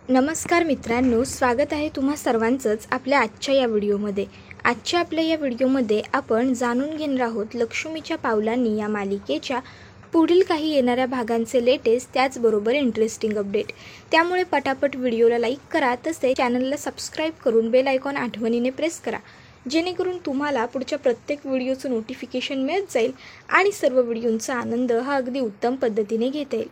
नमस्कार मित्रांनो, स्वागत आहे तुम्हा सर्वांचंच आपल्या आजच्या या व्हिडिओमध्ये. आजच्या आपल्या या व्हिडिओमध्ये आपण जाणून घेणार आहोत लक्ष्मीच्या पावलांनी या मालिकेच्या पुढील काही येणाऱ्या भागांचे लेटेस्ट त्याचबरोबर इंटरेस्टिंग अपडेट. त्यामुळे पटापट व्हिडिओला लाईक करा, तसेच चॅनलला सबस्क्राईब करून बेल आयकॉन आठवणीने प्रेस करा, जेणेकरून तुम्हाला पुढच्या प्रत्येक व्हिडिओचं नोटिफिकेशन मिळत जाईल आणि सर्व व्हिडिओंचा आनंद हा अगदी उत्तम पद्धतीने घेता येईल.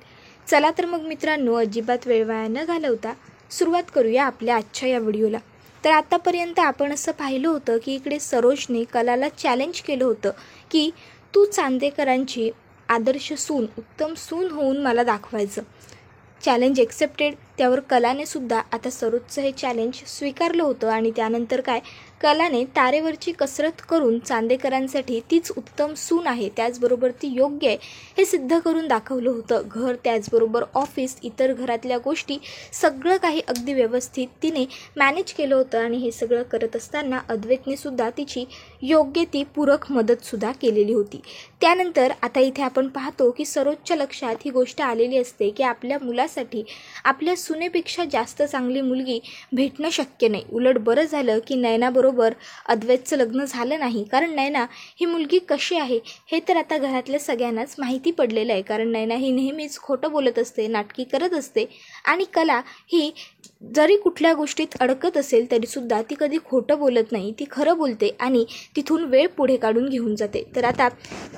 चला तर मग मित्रांनो, अजिबात वेळ वाया न घालवता सुरुवात करूया आपल्या आजच्या या व्हिडिओला. तर आतापर्यंत आपण असं पाहिलं होतं की इकडे सरोजने कलाला चॅलेंज केलं होतं की तू चांदेकरांची आदर्श सून, उत्तम सून होऊन मला दाखवायचं. Challenge accepted. त्यावर कलाने सुद्धा आता सरोजचं हे चॅलेंज स्वीकारलं होतं आणि त्यानंतर काय, कलाने तारेवरची कसरत करून चांदेकरांसाठी तीच उत्तम सून आहे, त्याचबरोबर ती योग्य आहे हे सिद्ध करून दाखवलं होतं. घर, त्याचबरोबर ऑफिस, इतर घरातल्या गोष्टी सगळं काही अगदी व्यवस्थित तिने मॅनेज केलं होतं आणि हे सगळं करत असताना अद्वैतने सुद्धा तिची योग्य ती पूरक मदतसुद्धा केलेली होती. त्यानंतर आता इथे आपण पाहतो की सरोजच्या लक्षात ही गोष्ट आलेली असते की आपल्या मुलासाठी आपल्या सुनेपेक्षा जास्त चांगली मुलगी भेटणं शक्य नाही. उलट बरं झालं की नयनाबरोबर अद्वैतचं लग्न झालं नाही, कारण नयना ही मुलगी कशी आहे हे तर आता घरातल्या सगळ्यांनाच माहिती पडलेलं आहे. कारण नयना ही नेहमीच खोटं बोलत असते, नाटकी करत असते आणि कला ही जरी कुठल्या गोष्टीत अडकत असेल तरीसुद्धा ती कधी खोटं बोलत नाही, ती खरं बोलते आणि तिथून वेळ पुढे काढून घेऊन जाते. तर आता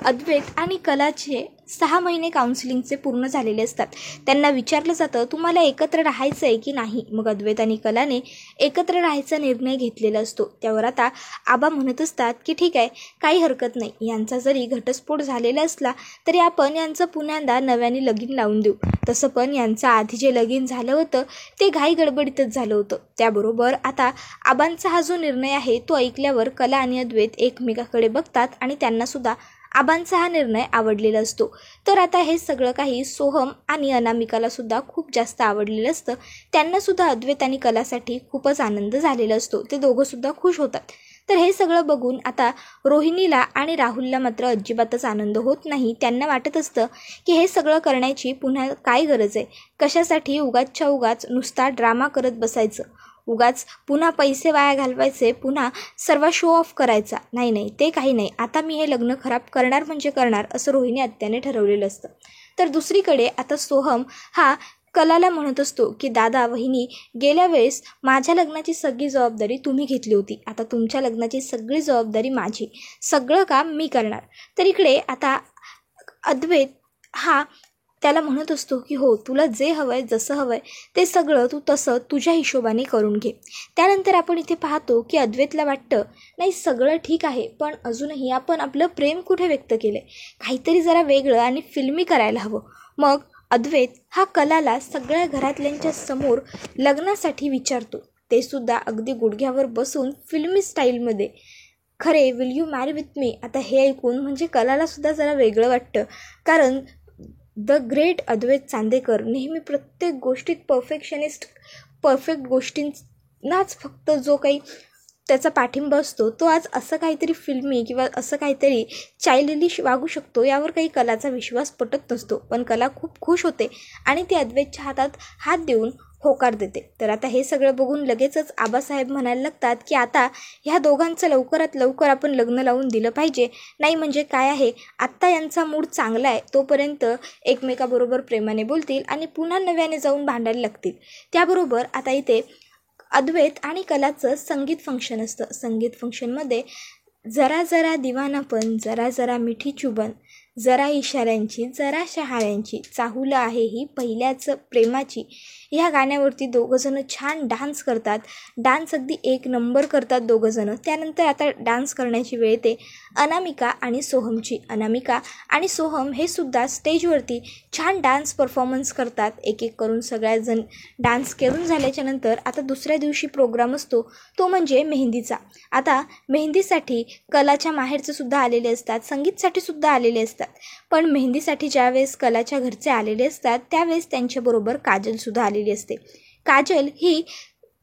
अद्वैत आणि कलाचे 6 महिने काउन्सिलिंगचे पूर्ण झालेले असतात. त्यांना विचारलं जातं तुम्हाला एकत्र राहायचं आहे की नाही. मग अद्वैत आणि कलाने एकत्र राहायचा निर्णय घेतलेला असतो. त्यावर आता आबा म्हणत असतात की ठीक आहे, काही हरकत नाही, यांचा जरी घटस्फोट झालेला असला तरी आपण यांचं पुन्हा नव्याने लगीन लावून देऊ. तसं पण यांचं आधी जे लगीन झालं होतं ते घाई गडबडीतच झालं होतं. त्याबरोबर आता आबांचा हा जो निर्णय आहे तो ऐकल्यावर कला आणि अद्वैत एकमेकाकडे बघतात आणि त्यांनासुद्धा आबांचा हा निर्णय आवडलेला असतो. तर आता हे सगळं काही सोहम आणि अनामिकाला सुद्धा खूप जास्त आवडलेलं असतं. त्यांनासुद्धा अद्वैत आणि कलासाठी खूपच आनंद झालेला असतो. ते दोघंसुद्धा खुश होतात. तर हे सगळं बघून आता रोहिणीला आणि राहुलला मात्र अजिबातच आनंद होत नाही. त्यांना वाटत असतं की हे सगळं करण्याची पुन्हा काय गरज आहे, कशासाठी उगाचच्या उगाच नुसता ड्रामा करत बसायचं, उगाच पुन्हा पैसे वाया घालवायचे, पुन्हा सर्व शो ऑफ करायचा. नाही, ते काही नाही, आता मी हे लग्न खराब करणार म्हणजे करणार, असं रोहिणी आत्याने ठरवलेलं असतं. तर दुसरीकडे आता सोहम हा कलाला म्हणत असतो की दादा, वहिनी, गेल्या वेळेस माझ्या लग्नाची सगळी जबाबदारी तुम्ही घेतली होती, आता तुमच्या लग्नाची सगळी जबाबदारी माझी, सगळं काम मी करणार. तर इकडे आता अद्वैत हा त्याला म्हणत असतो की हो, तुला जे हवं आहे, जसं हवं आहे ते सगळं तू तसं तुझ्या हिशोबाने करून घे. त्यानंतर आपण इथे पाहतो की अद्वैतला वाटतं नाही, सगळं ठीक आहे, पण अजूनही आपण आपलं प्रेम कुठे व्यक्त केलं आहे, काहीतरी जरा वेगळं आणि फिल्मी करायला हवं. मग अद्वैत हा कलाला सगळ्या घरातल्यांच्या समोर लग्नासाठी विचारतो, ते सुद्धा अगदी गुडघ्यावर बसून फिल्मी स्टाईलमध्ये. खरे, will you marry with me. आता हे ऐकून म्हणजे कलालासुद्धा जरा वेगळं वाटतं, कारण द ग्रेट अद्वैत चांदेकर नेहमी प्रत्येक गोष्टीत परफेक्ट गोष्टींनाच फक्त जो काही त्याचा पाठिंबा असतो, तो आज असं काहीतरी फिल्मी किंवा असं काहीतरी चाइल्डिश वागू शकतो यावर काही कलाचा विश्वास पटत नसतो. पण कला खूप खुश होते आणि ती अद्वैतच्या हातात हात देऊन होकार देते. तर आता हे सगळं बघून लगेचच आबासाहेब म्हणायला लागतात की आता ह्या दोघांचं लवकरात लवकर आपण लग्न लावून दिलं पाहिजे. नाही म्हणजे काय आहे, आत्ता यांचा मूड चांगला आहे, तोपर्यंत एकमेकाबरोबर प्रेमाने बोलतील आणि पुन्हा नव्याने जाऊन भांडायला लागतील. त्याबरोबर आता इथे अद्वैत आणि कलाचं संगीत फंक्शन असतं. संगीत फंक्शनमध्ये जरा जरा दिवानापण, जरा जरा मिठी चुबन, जरा इशाऱ्यांची, जरा शहाळ्यांची, चाहूल आहे ही पहिल्याच प्रेमाची, ह्या गाण्यावरती दोघंजणं छान डान्स करतात. डान्स अगदी एक नंबर करतात दोघंजणं. त्यानंतर आता डान्स करण्याची वेळ येते अनामिका आणि सोहमची. अनामिका आणि सोहम हे सुद्धा स्टेजवरती छान डान्स परफॉर्मन्स करतात. एक एक करून सगळ्याजण डान्स करून झाल्याच्या नंतर आता दुसऱ्या दिवशी प्रोग्राम असतो, तो म्हणजे मेहंदीचा. आता मेहंदीसाठी कलाच्या माहेरचे सुद्धा आलेले असतात, संगीतसाठी सुद्धा आलेले असतात. पण मेहंदीसाठी ज्यावेळेस कलाच्या घरचे आलेले असतात त्यावेळेस त्यांच्याबरोबर काजलसुद्धा आलेली असते. काजल ही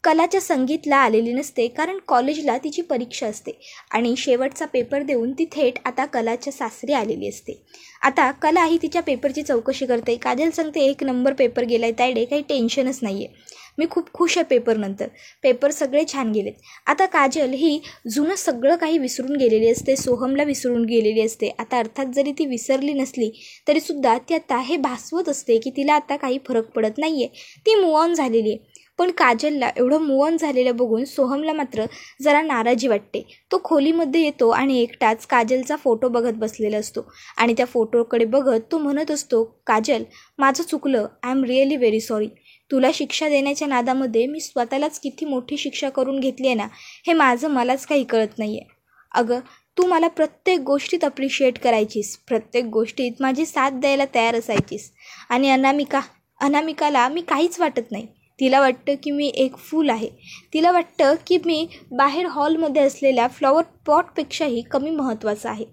कलाच्या संगीतला आलेली नसते, कारण कॉलेजला तिची परीक्षा असते आणि शेवटचा पेपर देऊन ती थेट आता कलाच्या सासरी आलेली असते. आता कला ही तिच्या पेपरची चौकशी करते. काजल सांगते 1 नंबर पेपर गेलाय तायडे, काही टेन्शनच नाही आहे. मी खूप खुश आहे पेपरनंतर. पेपर सगळे छान गेलेत. आता काजल ही जुनं सगळं काही विसरून गेलेली असते, सोहमला विसरून गेलेली असते. आता अर्थात जरी ती विसरली नसली तरीसुद्धा ती आता हे भासवत असते की तिला आता काही फरक पडत नाही आहे, ती मूव ऑन झालेली आहे. पण काजलला एवढं मूव ऑन झालेलं बघून सोहमला मात्र जरा नाराजी वाटते. तो खोलीमध्ये येतो आणि एकटाच काजलचा फोटो बघत बसलेला असतो आणि त्या फोटोकडे बघत तो म्हणत असतो, काजल, माझं चुकलं, I am really very sorry. तुला शिक्षा देण्याच्या नादामध्ये मी स्वतःलाच किती मोठी शिक्षा करून घेतली आहे ना, हे माझं मलाच काही कळत नाही आहे. अगं, तू मला प्रत्येक गोष्टीत अप्रिशिएट करायचीस, प्रत्येक गोष्टीत माझी साथ द्यायला तयार असायचीस. आणि अनामिकाला मी काहीच वाटत नाही. तिला वाटतं की मी एक फूल आहे. तिला वाटतं की मी बाहेर हॉलमध्ये असलेल्या फ्लॉवर पॉटपेक्षाही कमी महत्त्वाचं आहे.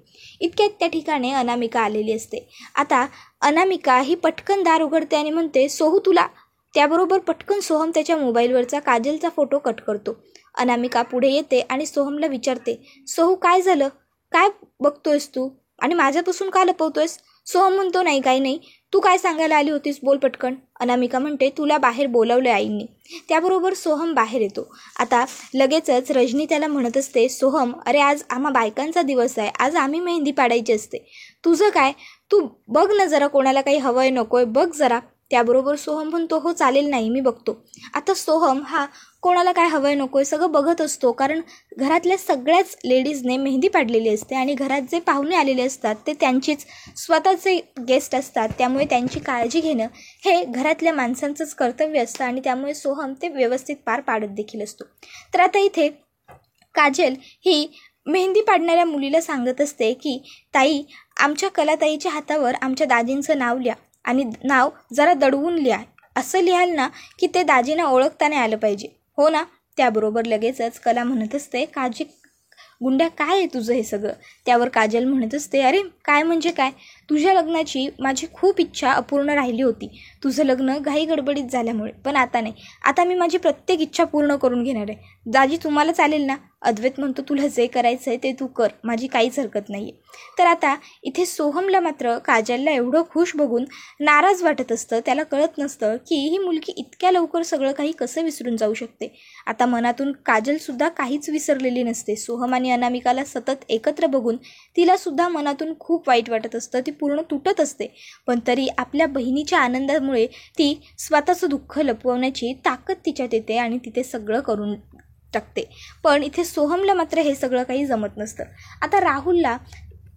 इतक्यात त्या ठिकाणी अनामिका आलेली असते. आता अनामिका ही पटकन दार उघडते आणि म्हणते, सोहू तुला. त्याबरोबर पटकन सोहम त्याच्या मोबाईलवरचा काजलचा फोटो कट करतो. अनामिका पुढे येते आणि सोहमला विचारते, सोहू काय झालं, काय बघतोयस तू आणि माझ्यापासून का लपवतोयस? सोहम म्हणतो, नाही काही नाही, तू काय सांगायला आली होतीस, बोल पटकन. अनामिका म्हणते, तुला बाहेर बोलावलं आईंनी. त्याबरोबर सोहम बाहेर येतो. आता लगेचच रजनी त्याला म्हणत असते, सोहम, अरे आज आम्हा बायकांचा दिवस आहे, आज आम्ही मेहंदी पाडायची असते, तुझं काय, तू बघ ना जरा, कोणाला काही हवंय नकोय बघ जरा. त्याबरोबर सोहम म्हणतो, हो चालेल, नाही मी बघतो. आता सोहम हा कोणाला काय हवंय नकोय सगळं बघत असतो, कारण घरातल्या सगळ्याच लेडीजने मेहंदी पाडलेली असते आणि घरात जे पाहुणे आलेले असतात ते त्यांचीच स्वतःचे गेस्ट असतात. त्यामुळे त्यांची काळजी घेणं हे घरातल्या माणसांचंच कर्तव्य असतं आणि त्यामुळे सोहम ते व्यवस्थित पार पाडत देखील असतो. तर आता इथे काजल ही मेहंदी पाडणाऱ्या मुलीला सांगत असते की ताई, आमच्या कलाताईच्या हातावर आमच्या दाजींचं नाव लिहा आणि नाव जरा दडवून लिहा. असं लिहाल ना की ते दाजींना ओळखता नाही आलं पाहिजे, हो ना? त्याबरोबर लगेचच कला म्हणत असते, काजी गुंड्या काय आहे तुझं हे सगळं? त्यावर काजल म्हणत असते, अरे काय म्हणजे काय, तुझ्या लग्नाची माझी खूप इच्छा अपूर्ण राहिली होती. तुझं लग्न घाई गडबडीत झाल्यामुळे, पण आता नाही, आता मी माझी प्रत्येक इच्छा पूर्ण करून घेणार आहे. दाजी तुम्हाला चालेल ना? अद्वैत म्हणतो, तुला जे करायचं आहे ते तू कर, माझी काहीच हरकत नाही आहे. तर आता इथे सोहमला मात्र काजलला एवढं खुश बघून नाराज वाटत असतं. त्याला कळत नसतं की ही मुलगी इतक्या लवकर सगळं काही कसं विसरून जाऊ शकते. आता मनातून काजलसुद्धा काहीच विसरलेली नसते. सोहम आणि अनामिकाला सतत एकत्र बघून तिलासुद्धा मनातून खूप वाईट वाटत असतं. ती पूर्ण तुटत असते, पण तरी आपल्या बहिणीच्या आनंदामुळे ती स्वतःचं दुःख लपवण्याची ताकद तिच्यात येते आणि तिथे सगळं करून टाकते. पण इथे सोहमला मात्र हे सगळं काही जमत नसतं. आता राहुलला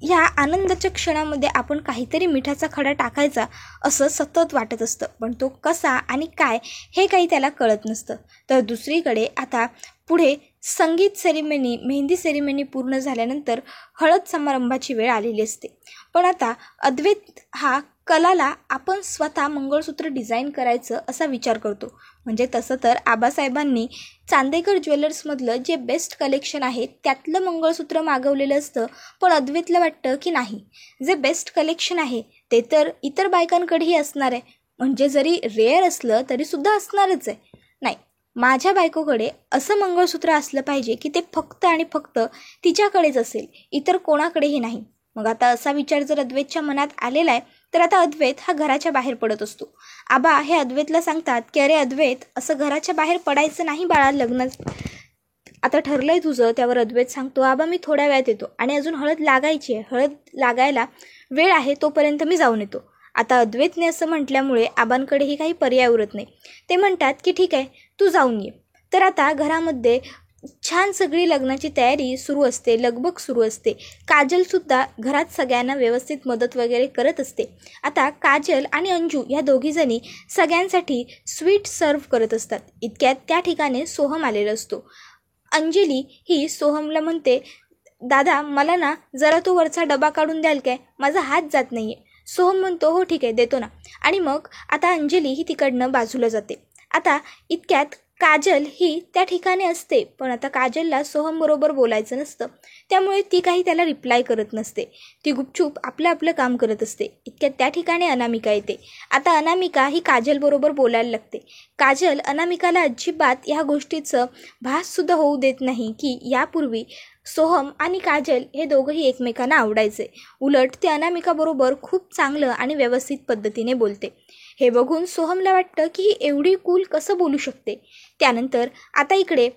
ह्या आनंदाच्या क्षणामध्ये आपण काहीतरी मिठाचा खडा टाकायचा असं सतत वाटत असतं, पण तो कसा आणि काय हे काही त्याला कळत नसतं. तर दुसरीकडे आता पुढे संगीत सेरेमनी, मेहंदी सेरेमनी पूर्ण झाल्यानंतर हळद समारंभाची वेळ आलेली असते. पण आता अद्वैत हा कलाला आपण स्वतः मंगळसूत्र डिझाईन करायचं असा विचार करतो. म्हणजे तसं तर आबासाहेबांनी चांदेकर ज्वेलर्समधलं जे बेस्ट कलेक्शन आहे त्यातलं मंगळसूत्र मागवलेलं असतं, पण अद्वैतला वाटतं की नाही, जे बेस्ट कलेक्शन आहे ते तर इतर बायकांकडेही असणार आहे, म्हणजे जरी रेअर असलं तरीसुद्धा असणारच आहे. नाही, माझ्या बायकोकडे असं मंगळसूत्र असलं पाहिजे की ते फक्त आणि फक्त तिच्याकडेच असेल, इतर कोणाकडेही नाही. मग आता असा विचार जर अद्वैतच्या मनात आलेला आहे तर आता अद्वैत हा घराच्या बाहेर पडत असतो. आबा हे अद्वैतला सांगतात की अरे अद्वैत, असं घराच्या बाहेर पडायचं नाही बाळा, लग्न आता ठरलंय तुझं. त्यावर अद्वैत सांगतो, आबा मी थोड्या वेळात येतो आणि अजून हळद लागायची आहे, हळद लागायला वेळ आहे, तोपर्यंत मी जाऊन येतो. आता अद्वैतने असं म्हटल्यामुळे आबांकडेही काही पर्याय उरत नाही. ते म्हणतात की ठीक आहे, तू जाऊन ये. तर आता घरामध्ये छान सगळी लग्नाची तयारी सुरू असते, लगबग सुरू असते. काजलसुद्धा घरात सगळ्यांना व्यवस्थित मदत वगैरे करत असते. आता काजल आणि अंजू या दोघीजणी सगळ्यांसाठी स्वीट सर्व करत असतात. इतक्यात त्या ठिकाणी सोहम आलेला असतो. अंजली ही सोहमला म्हणते, दादा मला ना जरा तो वरचा डबा काढून द्याल काय, माझा हात जात नाही आहे. सोहम म्हणतो, हो ठीक आहे, देतो ना. आणि मग आता अंजली ही तिकडनं बाजूला जाते. आता इतक्यात काजल ही त्या ठिकाणी असते, पण आता काजलला सोहमबरोबर बोलायचं नसतं, त्यामुळे ती काही त्याला रिप्लाय करत नसते. ती गुपचूप आपलं आपलं काम करत असते. इतक्यात त्या ठिकाणी अनामिका येते. आता अनामिका ही काजलबरोबर बोलायला लागते. काजल अनामिकाला अजिबात ह्या गोष्टीचं भाससुद्धा होऊ देत नाही की यापूर्वी सोहम आणि काजल हे दोघंही एकमेकांना आवडायचे. उलट ते अनामिकाबरोबर खूप चांगलं आणि व्यवस्थित पद्धतीने बोलते. हे बघून सोहमला वाटतं की ही एवढी कूल कसं बोलू शकते. त्यानंतर आता इकडे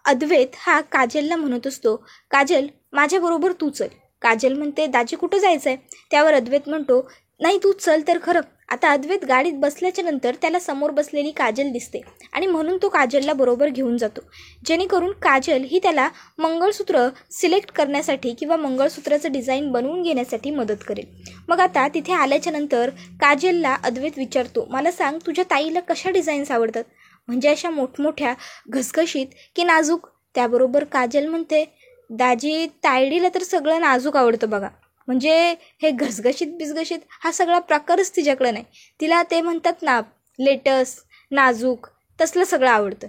अद्वैत हा काजलला म्हणत असतो, काजल माझ्याबरोबर तू चल. काजल म्हणते, दाजी कुठं जायचं आहे? त्यावर अद्वैत म्हणतो, नाही तू चल तर खरं. आता अद्वैत गाडीत बसल्याच्या नंतर त्याला समोर बसलेली काजल दिसते आणि म्हणून तो काजलला बरोबर घेऊन जातो, जेणेकरून काजल ही त्याला मंगळसूत्र सिलेक्ट करण्यासाठी किंवा मंगळसूत्राचं डिझाईन बनवून घेण्यासाठी मदत करेल. मग आता तिथे आल्याच्या नंतर काजलला अद्वैत विचारतो, मला सांग तुझ्या ताईला कशा डिझाईन्स आवडतात, म्हणजे अशा मोठमोठ्या घसघशीत की नाजूक? त्याबरोबर काजल म्हणते, दाजी तायडीला तर सगळं नाजूक आवडतं बघा, म्हणजे हे घसघशीत बिसघशीत हा सगळा प्रकारच तिच्याकडं नाही. तिला ते म्हणतात ना लेटेस्ट नाजूक तसलं सगळं आवडतं.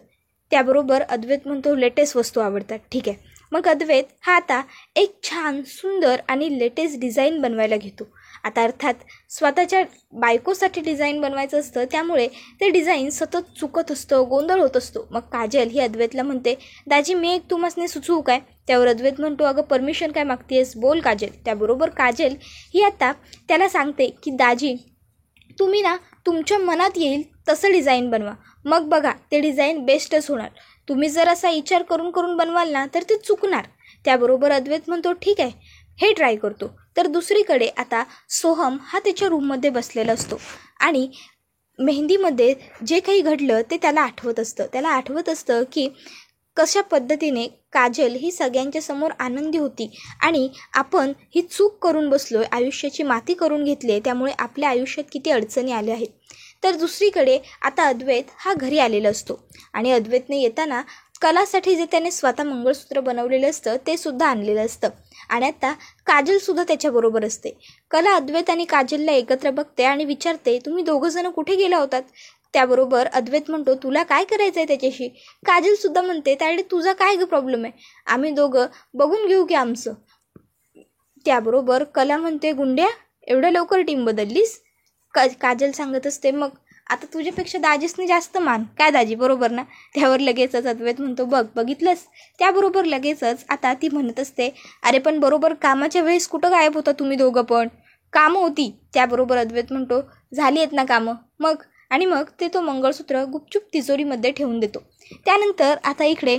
त्याबरोबर अद्वैत म्हणतो, लेटेस्ट वस्तू आवडतात. ठीक आहे. मग अद्वैत हा आता एक छान सुंदर आणि लेटेस्ट डिझाईन बनवायला घेतो. आता अर्थात स्वतःच्या बायकोसाठी डिझाईन बनवायचं असतं, त्यामुळे ते डिझाईन सतत चुकत असतं, गोंधळ होत असतो. मग काजल ही अद्वैतला म्हणते, दाजी मी एक तुम्हाला सुचवू काय? त्यावर अद्वैत म्हणतो, अगं परमिशन काय मागतेस, बोल काजल. त्याबरोबर काजल ही आता त्याला सांगते की दाजी तुम्ही ना तुमच्या मनात येईल तसं डिझाईन बनवा, मग बघा ते डिझाईन बेस्टच होणार. तुम्ही जर असा विचार करून करून बनवाल ना तर ते चुकणार. त्याबरोबर अद्वैत म्हणतो, ठीक आहे हे ट्राय करतो. तर दुसरीकडे आता सोहम हा त्याच्या रूममध्ये बसलेला असतो आणि मेहंदीमध्ये जे काही घडलं ते त्याला आठवत असतं की कशा पद्धतीने काजल ही सगळ्यांच्या समोर आनंदी होती आणि आपण ही चूक करून बसलोय, आयुष्याची माती करून घेतली, त्यामुळे आपल्या आयुष्यात किती अडचणी आल्या आहेत. तर दुसरीकडे आता अद्वैत हा घरी आलेला असतो आणि अद्वैतने येताना कलासाठी जे त्याने स्वतः मंगळसूत्र बनवलेलं असतं ते सुद्धा आणलेलं असतं आणि आता काजलसुद्धा त्याच्याबरोबर असते. कला अद्वैत आणि काजलला एकत्र बघते आणि विचारते, तुम्ही दोघंजणं कुठे गेला होतात? त्याबरोबर अद्वैत म्हणतो, तुला काय करायचं आहे त्याच्याशी? काजलसुद्धा म्हणते, त्याकडे तुझा काय ग प्रॉब्लेम आहे, आम्ही दोघं बघून घेऊ की आमचं. त्याबरोबर कला म्हणते, गुंड्या एवढ्या लवकर टीम बदललीस? काजल सांगत असते, मग आता तुझ्यापेक्षा दाजीसने जास्त मान काय दाजी, बरोबर ना? त्यावर लगेचच अद्वैत म्हणतो, बघितलंस? त्याबरोबर लगेचच आता ती म्हणत असते, अरे पण बरोबर कामाच्या वेळेस कुठं गायब होता तुम्ही दोघं, पण कामं होती. त्याबरोबर अद्वैत म्हणतो, झाली आहेत ना कामं, मग ते तो मंगळसूत्र गुपचूप तिजोरीमध्ये ठेवून देतो. त्यानंतर आता इकडे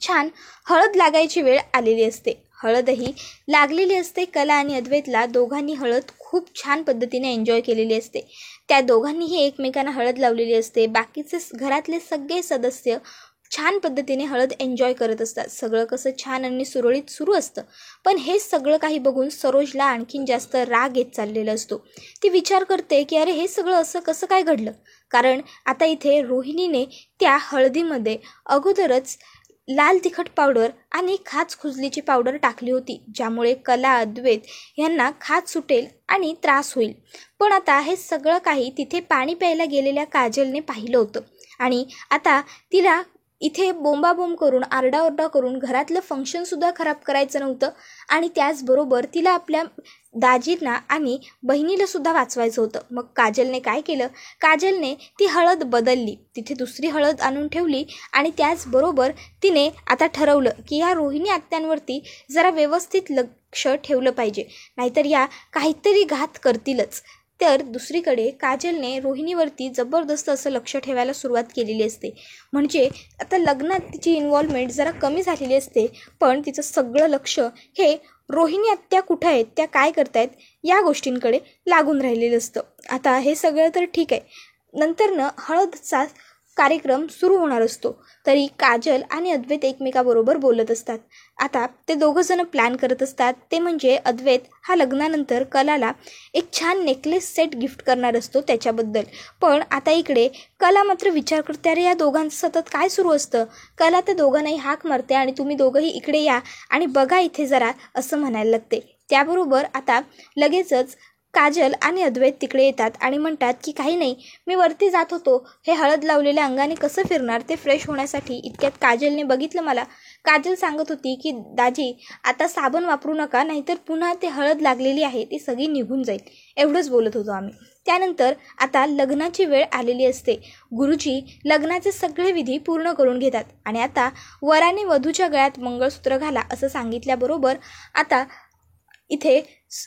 छान हळद लागायची वेळ आलेली असते. हळदही लागलेली असते. कला आणि अद्वैतला दोघांनी हळद खूप छान पद्धतीने एन्जॉय केलेली असते. त्या दोघांनीही एकमेकांना हळद लावलेली असते. बाकीचे घरातले सगळे सदस्य छान पद्धतीने हळद एन्जॉय करत असतात. सगळं कसं छान आणि सुरळीत सुरू असतं. पण हे सगळं काही बघून सरोजला आणखीन जास्त राग येत चाललेला असतो. ती विचार करते की अरे हे सगळं असं कसं काय घडलं, कारण आता इथे रोहिणीने त्या हळदीमध्ये अगोदरच लाल तिखट पावडर आणि खाज खुजलीची पावडर टाकली होती, ज्यामुळे कला अद्वैत यांना खाज सुटेल आणि त्रास होईल. पण आता हे सगळं काही तिथे पाणी प्यायला गेलेल्या काजलने पाहिलं होतं आणि आता तिला इथे बोंबाबोंब करून आरडाओरडा करून घरातलं फंक्शनसुद्धा खराब करायचं नव्हतं आणि त्याचबरोबर तिला आपल्या दाजींना आणि बहिणीलासुद्धा वाचवायचं होतं. मग काजलने काय केलं, काजलने ती हळद बदलली, तिथे दुसरी हळद आणून ठेवली आणि त्याचबरोबर तिने आता ठरवलं की या रोहिणी आत्यांवरती जरा व्यवस्थित लक्ष ठेवलं पाहिजे, नाहीतर या काहीतरी घात करतीलच. तर दुसरीकडे काजलने रोहिणीवरती जबरदस्त असं लक्ष ठेवायला सुरुवात केलेली असते. म्हणजे आता लग्नात तिची इन्व्हॉल्वमेंट जरा कमी झालेली असते, पण तिचं सगळं लक्ष हे रोहिणी आत्या कुठं आहेत, त्या काय करतायत या गोष्टींकडे लागून राहिलेलं असतं. आता हे सगळं तर ठीक आहे, नंतरनं हळदचा कार्यक्रम सुरू होणार असतो, तरी काजल आणि अद्वैत एकमेकाबरोबर बोलत असतात. आता ते दोघंजणं प्लॅन करत असतात, ते म्हणजे अद्वैत हा लग्नानंतर कलाला एक छान नेकलेस सेट गिफ्ट करणार असतो त्याच्याबद्दल. पण आता इकडे कला मात्र विचार करते, अरे या दोघांचं सतत काय सुरू असतं. कला त्या दोघांनाही हाक मारते आणि तुम्ही दोघंही इकडे या आणि बघा इथे जरा, असं म्हणायला लागते. त्याबरोबर आता लगेचच काजल आणि अद्वैत तिकडे येतात आणि म्हणतात की काही नाही, मी वरती जात होतो, हे हळद लावलेल्या अंगाने कसं फिरणार, ते फ्रेश होण्यासाठी. इतक्यात काजलने बघितलं मला. काजल सांगत होती की दाजी आता साबण वापरू नका, नाहीतर पुन्हा ते हळद लागलेली आहे ती सगळी निघून जाईल, एवढंच बोलत होतो आम्ही. त्यानंतर आता लग्नाची वेळ आलेली असते. गुरुजी लग्नाचे सगळे विधी पूर्ण करून घेतात आणि आता वराने वधूच्या गळ्यात मंगळसूत्र घाला असं सांगितल्याबरोबर आता इथे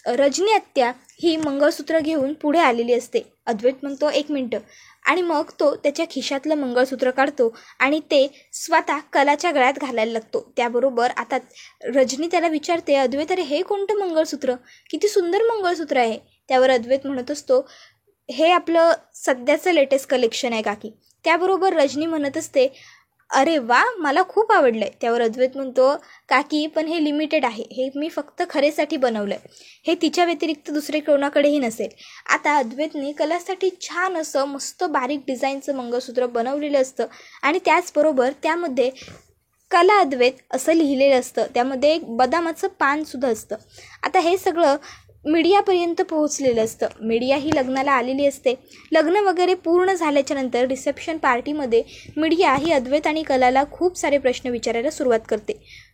रजनी आत्या ही मंगळसूत्र घेऊन पुढे आलेली असते. अद्वैत म्हणतो 1 मिनटं, आणि मग तो त्याच्या खिशातलं मंगळसूत्र काढतो आणि ते स्वतः कलाच्या गळ्यात घालायला लागतो. त्याबरोबर आता रजनी त्याला विचारते, अद्वैत अरे हे कोणतं मंगळसूत्र, किती सुंदर मंगळसूत्र आहे. त्यावर अद्वैत म्हणत असतो, हे आपलं सध्याचं लेटेस्ट कलेक्शन आहे काकी. त्याबरोबर रजनी म्हणत असते, अरे वा, मला खूप आवडलं आहे. त्यावर अद्वैत म्हणतो, काकी पण हे लिमिटेड आहे, हे मी फक्त खरेसाठी बनवलं आहे, हे तिच्या व्यतिरिक्त दुसरे कोणाकडेही नसेल. आता अद्वैतने कलासाठी छान असं मस्त बारीक डिझाईनचं मंगळसूत्र बनवलेलं असतं आणि त्याचबरोबर त्यामध्ये कला अद्वैत असं लिहिलेलं असतं. त्यामध्ये एक बदामाचं पानसुद्धा असतं. आता हे सगळं मीडियापर्यंत पोहोचलेलं असतं. मीडिया ही लग्नाला आलेली असते. लग्न वगैरे पूर्ण झाल्याच्या नंतर रिसेप्शन पार्टीमध्ये मीडिया ही अद्वैत आणि कलाला खूप सारे प्रश्न विचारायला सुरुवात करते.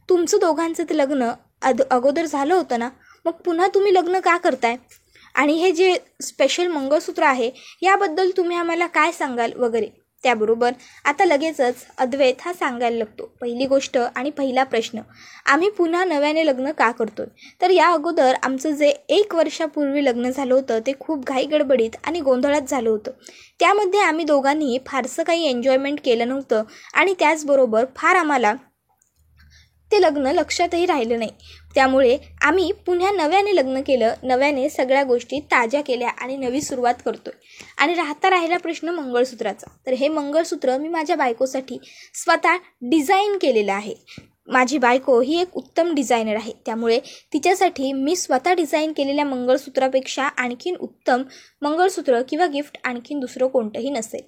तुमचं दोघांचं ते लग्न अगोदर झालं होतं ना, मग पुन्हा तुम्ही लग्न का करताय, आणि हे जे स्पेशल मंगळसूत्र आहे याबद्दल तुम्ही आम्हाला काय सांगाल वगैरे. त्याबरोबर आता लगेचच अद्वैत हा सांगायला लागतो. पहिली गोष्ट आणि पहिला प्रश्न, आम्ही पुन्हा नव्याने लग्न का करतोय, तर या अगोदर आमचं जे 1 वर्षापूर्वी लग्न झालं होतं ते खूप घाईगडबडीत आणि गोंधळात झालं होतं. त्यामध्ये आम्ही दोघांनी फारसं काही एन्जॉयमेंट केलं नव्हतं आणि त्याचबरोबर फार आम्हाला ते लग्न लक्षातही राहिलं नाही. त्यामुळे आम्ही पुन्हा नव्याने लग्न केलं, नव्याने सगळ्या गोष्टी ताज्या केल्या आणि नवी सुरुवात करतोय. आणि राहिला प्रश्न मंगळसूत्राचा, तर हे मंगळसूत्र मी माझ्या बायकोसाठी स्वतः डिझाईन केलेलं आहे. माझी बायको ही एक उत्तम डिझायनर आहे, त्यामुळे तिच्यासाठी मी स्वतः डिझाईन केलेल्या मंगळसूत्रापेक्षा आणखीन उत्तम मंगळसूत्र किंवा गिफ्ट आणखीन दुसरं कोणतंही नसेल.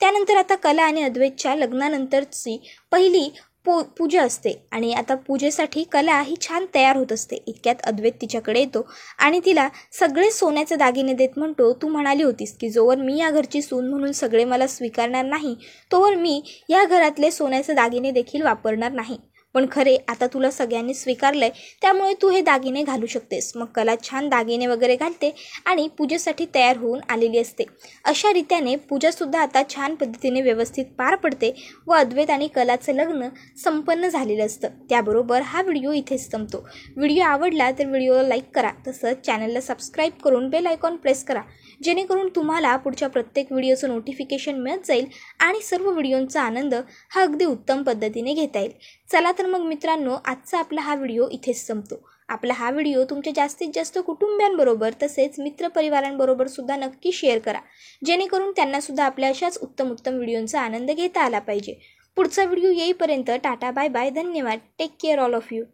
त्यानंतर आता कला आणि अद्वैतच्या लग्नानंतरची पहिली पूजा असते आणि आता पूजेसाठी कला ही छान तयार होत असते. इतक्यात अद्वैत तिच्याकडे येतो आणि तिला सगळे सोन्याचे दागिने देत म्हणतो, तू म्हणाली होतीस की जोवर मी या घरची सून म्हणून सगळे मला स्वीकारणार नाही तोवर मी या घरातले सोन्याचे दागिने देखील वापरणार नाही. पण खरे आता तुला सगळ्यांनी स्वीकारलंय, त्यामुळे तू हे दागिने घालू शकतेस. मग कला छान दागिने वगैरे घालते आणि पूजेसाठी तयार होऊन आलेली असते. अशा रीत्याने पूजासुद्धा आता छान पद्धतीने व्यवस्थित पार पडते व अद्वैत आणि कलाचं लग्न संपन्न झालेलं असतं. त्याबरोबर हा व्हिडिओ इथेच संपतो. व्हिडिओ आवडला तर व्हिडिओला लाईक करा, तसंच चॅनलला सबस्क्राईब करून बेल आयकॉन प्रेस करा, जेणेकरून तुम्हाला पुढच्या प्रत्येक व्हिडिओचं नोटिफिकेशन मिळत जाईल आणि सर्व व्हिडिओंचा आनंद हा अगदी उत्तम पद्धतीने घेता येईल. चला तर मग मित्रांनो, आजचा आपला हा व्हिडिओ इथेच संपतो. आपला हा व्हिडिओ तुमच्या जास्तीत जास्त कुटुंबियांबरोबर तसेच मित्रपरिवारांबरोबर सुद्धा नक्की शेअर करा, जेणेकरून त्यांना सुद्धा आपल्या अशाच उत्तम व्हिडिओंचा आनंद घेता आला पाहिजे. पुढचा व्हिडिओ येईपर्यंत टाटा, बाय बाय, धन्यवाद, take care all of you.